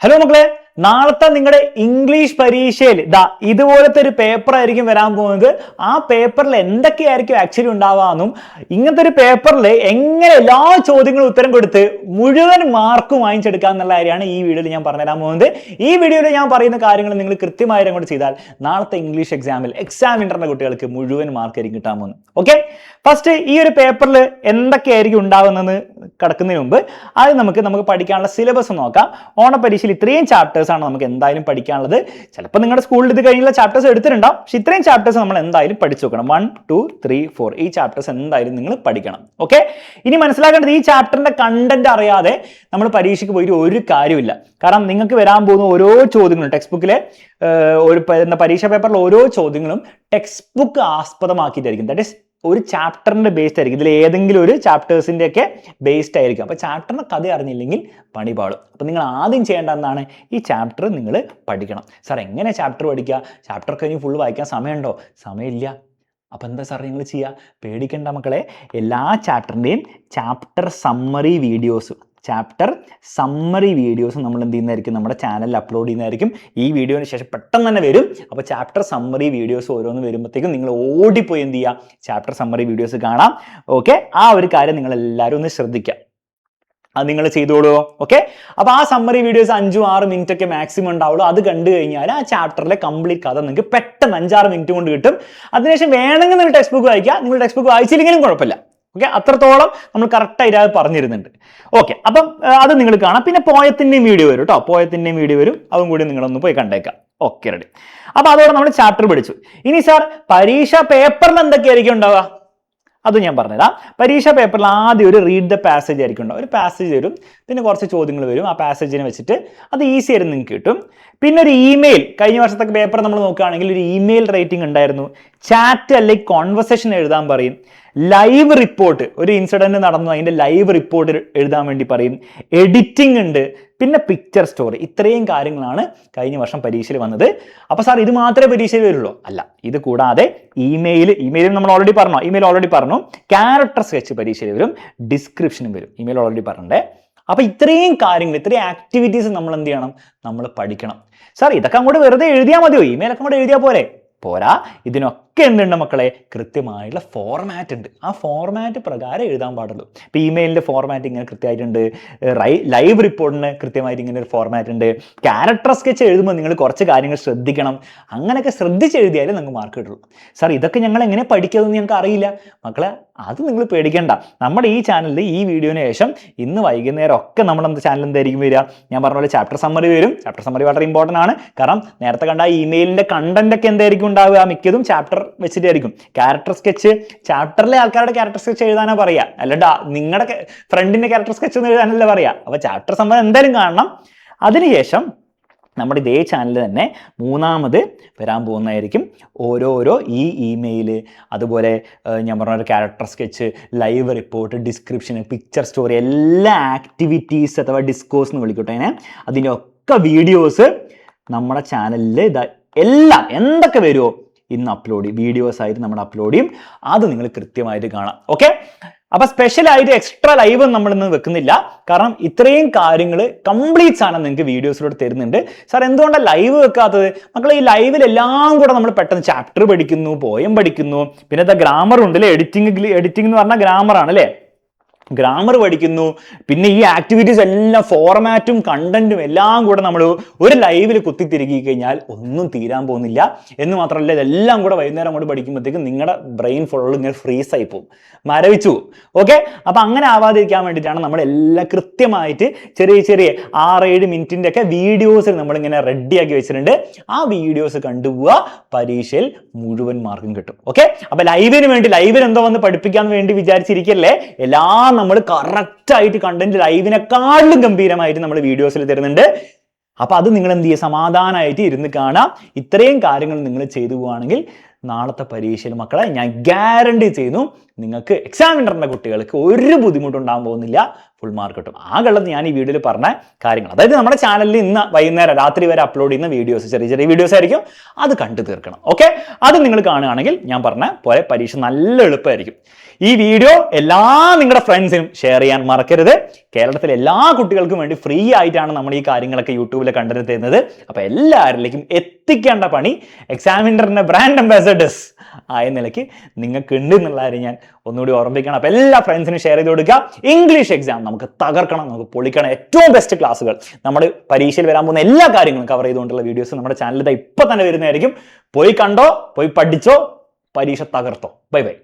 Hello മക്കളെ, നാളത്തെ നിങ്ങളുടെ ഇംഗ്ലീഷ് പരീക്ഷയിൽ ഇതുപോലത്തെ ഒരു പേപ്പർ ആയിരിക്കും വരാൻ പോകുന്നത്. ആ പേപ്പറിൽ എന്തൊക്കെയായിരിക്കും ആക്ച്വലി ഉണ്ടാവാന്നും, ഇങ്ങനത്തെ ഒരു പേപ്പറിൽ എങ്ങനെ എല്ലാ ചോദ്യങ്ങളും ഉത്തരം കൊടുത്ത് മുഴുവൻ മാർക്കും വാങ്ങിച്ചെടുക്കുക എന്നുള്ള കാര്യമാണ് ഈ വീഡിയോയിൽ ഞാൻ പറഞ്ഞുതരാൻ പോകുന്നത്. ഈ വീഡിയോയിൽ ഞാൻ പറയുന്ന കാര്യങ്ങൾ നിങ്ങൾ കൃത്യമായി അങ്ങോട്ട് ചെയ്താൽ നാളത്തെ ഇംഗ്ലീഷ് എക്സാമിനറിന്റെ കുട്ടികൾക്ക് മുഴുവൻ മാർക്ക് ആയിരിക്കും കിട്ടാൻ പോകുന്നത്. ഓക്കെ, ഫസ്റ്റ് ഈ ഒരു പേപ്പറിൽ എന്തൊക്കെയായിരിക്കും ഉണ്ടാവുന്നതെന്ന് കിടക്കുന്നതിന് മുമ്പ് അത് നമുക്ക് പഠിക്കാനുള്ള സിലബസ് നോക്കാം. ഓണപരീക്ഷയിൽ ഇത്രയും ചാപ്റ്റേഴ്സ് ആണ് നമുക്ക് എന്തായാലും പഠിക്കാനുള്ളത്. ചിലപ്പോൾ നിങ്ങളുടെ സ്കൂളിൽ ഇത് കഴിഞ്ഞുള്ള ചാപ്റ്റേഴ്സ് എടുത്തിട്ടുണ്ടാവും, പക്ഷെ ഇത്രയും ചാപ്റ്റേഴ്സ് നമ്മൾ എന്തായാലും പഠിച്ചു നോക്കണം. 1, 2, 3, 4 ഈ ചാപ്റ്റേഴ്സ് എന്തായാലും നിങ്ങൾ പഠിക്കണം. ഓക്കെ, ഇനി മനസ്സിലാക്കേണ്ടത് ഈ ചാപ്റ്ററിന്റെ കണ്ടന്റ് അറിയാതെ നമ്മൾ പരീക്ഷയ്ക്ക് പോയിട്ട് ഒരു കാര്യമില്ല. കാരണം നിങ്ങൾക്ക് വരാൻ പോകുന്ന ഓരോ ചോദ്യങ്ങളും ടെക്സ്റ്റ് ബുക്കിലെ പരീക്ഷാ പേപ്പറിൽ ഓരോ ചോദ്യങ്ങളും ടെക്സ്റ്റ് ബുക്ക് ആസ്പദമാക്കിയിട്ടായിരിക്കും. ദാറ്റ് ഈസ് ഒരു ചാപ്റ്ററിന്റെ ബേസ്ഡ് ആയിരിക്കും. ഇതിൽ ഏതെങ്കിലും ഒരു ചാപ്റ്റേഴ്സിന്റെ ഒക്കെ ബേസ്ഡ് ആയിരിക്കും. അപ്പൊ ചാപ്റ്ററിന്റെ കഥ അറിഞ്ഞില്ലെങ്കിൽ പണി പാടും. അപ്പൊ നിങ്ങൾ ആദ്യം ചെയ്യേണ്ട എന്താണ്, ഈ ചാപ്റ്റർ നിങ്ങൾ പഠിക്കണം. സാർ എങ്ങനെ ചാപ്റ്റർ പഠിക്കുക? ചാപ്റ്റർ കഴിഞ്ഞ് ഫുൾ വായിക്കാൻ സമയമുണ്ടോ? സമയമില്ല. അപ്പൊ എന്താ സാർ നിങ്ങൾ ചെയ്യുക? പേടിക്കേണ്ട മക്കളെ, എല്ലാ ചാപ്റ്ററിന്റെയും ചാപ്റ്റർ സമ്മറി വീഡിയോസും നമ്മൾ എന്ത് ചെയ്യുന്നതായിരിക്കും, നമ്മുടെ ചാനലിൽ അപ്ലോഡ് ചെയ്യുന്നതായിരിക്കും. ഈ വീഡിയോന് ശേഷം പെട്ടെന്ന് തന്നെ വരും. അപ്പോൾ ചാപ്റ്റർ സമ്മറി വീഡിയോസ് ഓരോന്ന് വരുമ്പോഴത്തേക്കും നിങ്ങൾ ഓടിപ്പോയി എന്ത് ചെയ്യുക, ചാപ്റ്റർ സമ്മറി വീഡിയോസ് കാണാം. ഓക്കെ, ആ ഒരു കാര്യം നിങ്ങൾ എല്ലാവരും ഒന്ന് ശ്രദ്ധിക്കുക. അത് നിങ്ങൾ ചെയ്തോളൂ. ഓക്കെ, അപ്പോൾ ആ സമ്മറി വീഡിയോസ് 5-6 മിനിറ്റ് ഒക്കെ മാക്സിമം ഉണ്ടാവുള്ളൂ. അത് കണ്ടു കഴിഞ്ഞാൽ ആ ചാപ്റ്ററിലെ കംപ്ലീറ്റ് കഥ നിങ്ങൾക്ക് പെട്ടെന്ന് 5-6 മിനിറ്റ് കൊണ്ട് കിട്ടും. അതിനുശേഷം വേണമെങ്കിൽ നിങ്ങൾ ടെക്സ്റ്റ് ബുക്ക് വായിക്കുക. നിങ്ങൾ ടെക്സ്റ്റ് ബുക്ക് വായിച്ചില്ലെങ്കിലും കുഴപ്പമില്ല. ഓക്കെ, അത്രത്തോളം നമ്മൾ കറക്റ്റായിട്ട് അത് പറഞ്ഞിരുന്നുണ്ട്. ഓക്കെ, അപ്പം അത് നിങ്ങൾ കാണാം. പിന്നെ പോയത്തിൻ്റെയും വീഡിയോ വരും കേട്ടോ, പോയത്തിൻ്റെയും വീഡിയോ വരും. അതും കൂടി നിങ്ങളൊന്ന് പോയി കണ്ടേക്കാം. Okay, ready. അപ്പൊ അതോടെ നമ്മൾ ചാപ്റ്റർ പഠിച്ചു. ഇനി സാർ പരീക്ഷാ പേപ്പറിൽ എന്തൊക്കെയായിരിക്കും ഉണ്ടാവുക അത് ഞാൻ പറഞ്ഞുതരാം. പരീക്ഷാ പേപ്പറിൽ ആദ്യം ഒരു റീഡ് ദ പാസേജ് ആയിരിക്കും ഉണ്ടാവും. ഒരു പാസേജ് വരും, പിന്നെ കുറച്ച് ചോദ്യങ്ങൾ വരും. ആ പാസേജിനെ വെച്ചിട്ട് അത് ഈസി ആയിരുന്നു നിങ്ങൾക്ക് കിട്ടും. പിന്നെ ഒരു ഇമെയിൽ, കഴിഞ്ഞ വർഷത്തെ പേപ്പർ നമ്മൾ നോക്കുകയാണെങ്കിൽ ഒരു ഇമെയിൽ റൈറ്റിംഗ് ഉണ്ടായിരുന്നു. ചാറ്റ് അല്ലെങ്കിൽ കോൺവെർസേഷൻ എഴുതാൻ പറയും. ലൈവ് റിപ്പോർട്ട്, ഒരു ഇൻസിഡന്റ് നടന്നു അതിന്റെ ലൈവ് റിപ്പോർട്ട് എഴുതാൻ വേണ്ടി പറയും. എഡിറ്റിംഗ് ഉണ്ട്, പിന്നെ പിക്ചർ സ്റ്റോറി. ഇത്രയും കാര്യങ്ങളാണ് കഴിഞ്ഞ വർഷം പരീക്ഷയിൽ വന്നത്. അപ്പൊ സാർ ഇത് മാത്രമേ പരീക്ഷയിൽ വരുള്ളൂ? അല്ല, ഇത് കൂടാതെ ഇമെയിലും നമ്മൾ ഓൾറെഡി പറഞ്ഞു. ക്യാരക്ടർ സ്കെച്ച് പരീക്ഷയിൽ വരും, ഡിസ്ക്രിപ്ഷനും വരും. ഇമെയിൽ ഓൾറെഡി പറഞ്ഞേ. അപ്പൊ ഇത്രയും കാര്യങ്ങൾ, ഇത്രയും ആക്ടിവിറ്റീസ് നമ്മൾ എന്ത് ചെയ്യണം, നമ്മൾ പഠിക്കണം. സാർ ഇതൊക്കെ അങ്ങോട്ട് വെറുതെ എഴുതിയാൽ മതിയോ? ഇമെയിലൊക്കെ അങ്ങോട്ട് എഴുതിയാൽ പോരാ. ഇതിനൊക്കെ എന്തുണ്ട് മക്കളെ, കൃത്യമായിട്ടുള്ള ഫോർമാറ്റ് ഉണ്ട്. ആ ഫോർമാറ്റ് പ്രകാരം എഴുതാൻ പാടുള്ളൂ. ഇപ്പൊ ഇമെയിലിന്റെ ഫോർമാറ്റ് ഇങ്ങനെ കൃത്യമായിട്ടുണ്ട്. ലൈവ് റിപ്പോർട്ടിന് കൃത്യമായിട്ട് ഇങ്ങനെ ഒരു ഫോർമാറ്റ് ഉണ്ട്. ക്യാരക്ടർ സ്കെച്ച് എഴുതുമ്പോൾ നിങ്ങൾ കുറച്ച് കാര്യങ്ങൾ ശ്രദ്ധിക്കണം. അങ്ങനെയൊക്കെ ശ്രദ്ധിച്ച് എഴുതിയാലേ നിങ്ങൾക്ക് മാർക്ക് കിട്ടുള്ളൂ. സാർ ഇതൊക്കെ ഞങ്ങൾ എങ്ങനെ പഠിക്കാമെന്ന് ഞങ്ങൾക്ക് അറിയില്ല. മക്കളെ, അത് നിങ്ങൾ പേടിക്കേണ്ട. നമ്മുടെ ഈ ചാനലിൽ ഈ വീഡിയോന് ശേഷം ഇന്ന് വൈകുന്നേരം ഒക്കെ നമ്മുടെ ചാനൽ എന്തായിരിക്കും വരിക, ഞാൻ പറഞ്ഞ പോലെ ചാപ്റ്റർ സമ്മറി വരും. ചാപ്റ്റർ സമ്മറി വളരെ ഇമ്പോർട്ടൻ്റ് ആണ്. കാരണം നേരത്തെ കണ്ട ഇമെയിലിന്റെ കണ്ടന്റ് ഒക്കെ എന്തായിരിക്കും ഉണ്ടാവുക, മിക്കതും ചാപ്റ്റർ വെച്ചിട്ടായിരിക്കും. ക്യാരക്ടർ സ്കെച്ച് ചാപ്റ്ററിലെ ആൾക്കാരുടെ ക്യാരക്ടർ സ്കെച്ച് എഴുതാനാ പറയാ, അല്ലടാ നിങ്ങളുടെ ഫ്രണ്ടിന്റെ ക്യാരക്ടർ സ്കെച്ച് ഒന്നും എഴുതാനല്ല പറയാ. അപ്പൊ ചാപ്റ്റർ സമ്മറി എന്തായാലും കാണണം. അതിനുശേഷം നമ്മുടെ ഇതേ ചാനൽ തന്നെ മൂന്നാമത് വരാൻ പോകുന്നതായിരിക്കും ഓരോരോ ഈ ഇമെയിൽ, അതുപോലെ ഞാൻ പറഞ്ഞ ഒരു character sketch, live report, description, picture story, എല്ലാ ആക്ടിവിറ്റീസ് അഥവാ ഡിസ്കോഴ്സ് എന്ന് വിളിക്കട്ടെ, അതിൻ്റെ ഒക്കെ വീഡിയോസ് നമ്മുടെ ചാനലിൽ എല്ലാം എന്തൊക്കെ വരുമോ ഇന്ന് വീഡിയോസ് ആയിട്ട് നമ്മൾ അപ്ലോഡ് ചെയ്യും. അത് നിങ്ങൾ കൃത്യമായിട്ട് കാണാം. ഓക്കെ, അപ്പൊ സ്പെഷ്യലായിട്ട് എക്സ്ട്രാ ലൈവ് നമ്മൾ ഇന്ന് വെക്കുന്നില്ല. കാരണം ഇത്രയും കാര്യങ്ങൾ കംപ്ലീറ്റ്സ് ആണ് നിങ്ങൾക്ക് വീഡിയോസിലൂടെ തരുന്നുണ്ട്. സാർ എന്തുകൊണ്ടാണ് ലൈവ് വെക്കാത്തത്? മക്കളെ, ഈ ലൈവിൽ എല്ലാം കൂടെ നമ്മൾ പെട്ടെന്ന് ചാപ്റ്റർ പഠിക്കുന്നു, പോയം പഠിക്കുന്നു, പിന്നെ ഗ്രാമർ ഉണ്ട് അല്ലേ. എഡിറ്റിംഗ് എന്ന് പറഞ്ഞാൽ ഗ്രാമർ ആണ് അല്ലേ. ഗ്രാമർ പഠിക്കുന്നു, പിന്നെ ഈ ആക്ടിവിറ്റീസ് എല്ലാം ഫോർമാറ്റും കണ്ടന്റും എല്ലാം കൂടെ നമ്മൾ ഒരു ലൈവിൽ കുത്തിത്തിരുകി കഴിഞ്ഞാൽ ഒന്നും തീരാൻ പോകുന്നില്ല. എന്ന് മാത്രമല്ല, ഇതെല്ലാം കൂടെ വൈകുന്നേരം അങ്ങോട്ട് പഠിക്കുമ്പോഴത്തേക്കും നിങ്ങളുടെ ബ്രെയിൻ ഫുൾ ഇങ്ങനെ ഫ്രീസ് ആയി പോകും, മരവിച്ചു പോകും. ഓക്കെ, അപ്പൊ അങ്ങനെ ആവാതിരിക്കാൻ വേണ്ടിയിട്ടാണ് നമ്മൾ എല്ലാം കൃത്യമായിട്ട് ചെറിയ 6-7 മിനിറ്റിന്റെ ഒക്കെ വീഡിയോസ് നമ്മളിങ്ങനെ റെഡിയാക്കി വെച്ചിട്ടുണ്ട്. ആ വീഡിയോസ് കണ്ടുപോവുക, പരീക്ഷയിൽ മുഴുവൻ മാർക്കും കിട്ടും. ഓക്കെ, അപ്പൊ ലൈവിൽ എന്തോ വന്ന് പഠിപ്പിക്കാൻ വേണ്ടി വിചാരിച്ചിരിക്കല്ലേ. എല്ലാം നമ്മൾ കറക്റ്റ് ആയിട്ട് കണ്ടന്റ് ലൈവിനെക്കാളും ഗംഭീരമായിട്ട് നമ്മൾ വീഡിയോസിൽ തരുന്നുണ്ട്. അപ്പൊ അത് നിങ്ങൾ എന്ത് ചെയ്യുക, സമാധാനമായിട്ട് ഇരുന്ന് കാണാം. ഇത്രയും കാര്യങ്ങൾ നിങ്ങൾ ചെയ്തു പോവുകയാണെങ്കിൽ നാളത്തെ പരീക്ഷയിൽ മക്കളെ ഞാൻ ഗ്യാരണ്ടി ചെയ്യുന്നു, നിങ്ങൾക്ക് എക്സാമിനറിന്റെ കുട്ടികൾക്ക് ഒരു ബുദ്ധിമുട്ടുണ്ടാകാൻ പോകുന്നില്ല. ഫുൾ മാർക്ക് കിട്ടും. ആകെയുള്ളത് ഞാൻ ഈ വീഡിയോയിൽ പറഞ്ഞ കാര്യങ്ങൾ. അതായത് നമ്മുടെ ചാനലിൽ ഇന്ന് വൈകുന്നേരം രാത്രി വരെ അപ്ലോഡ് ചെയ്യുന്ന വീഡിയോസ്, ചെറിയ ചെറിയ വീഡിയോസ് ആയിരിക്കും, അത് കണ്ടു തീർക്കണം. ഓക്കെ, അത് നിങ്ങൾ കാണുകയാണെങ്കിൽ ഞാൻ പറഞ്ഞ പോലെ പരീക്ഷ നല്ല എളുപ്പമായിരിക്കും. ഈ വീഡിയോ എല്ലാ നിങ്ങളുടെ ഫ്രണ്ട്സിനും ഷെയർ ചെയ്യാൻ മറക്കരുത്. കേരളത്തിലെ എല്ലാ കുട്ടികൾക്കും വേണ്ടി ഫ്രീ ആയിട്ടാണ് നമ്മൾ ഈ കാര്യങ്ങളൊക്കെ യൂട്യൂബിൽ കണ്ടന്റ് തരുന്നത്. അപ്പൊ എല്ലാവരിലേക്കും എത്തിക്കേണ്ട പണി എക്സാമിനറിന്റെ ബ്രാൻഡ് അംബാസഡേഴ്സ് ആയ നിലയ്ക്ക് നിങ്ങൾക്ക് ഉണ്ട് എന്നുള്ള കാര്യം ഞാൻ ഒന്നുകൂടി ഓർമ്മിക്കണം. അപ്പൊ എല്ലാ ഫ്രണ്ട്സിനും ഷെയർ ചെയ്ത് കൊടുക്കുക. ഇംഗ്ലീഷ് എക്സാം നമുക്ക് തകർക്കണം, നമുക്ക് പൊളിക്കണം. ഏറ്റവും ബെസ്റ്റ് ക്ലാസ്സുകൾ, നമ്മുടെ പരീക്ഷയിൽ വരാൻ പോകുന്ന എല്ലാ കാര്യങ്ങളും കവർ ചെയ്തുകൊണ്ടുള്ള വീഡിയോസ് നമ്മുടെ ചാനലിൽ ഇപ്പൊ തന്നെ വരുന്നതായിരിക്കും. പോയി കണ്ടോ, പോയി പഠിച്ചോ, പരീക്ഷ തകർത്തോ. Bye bye.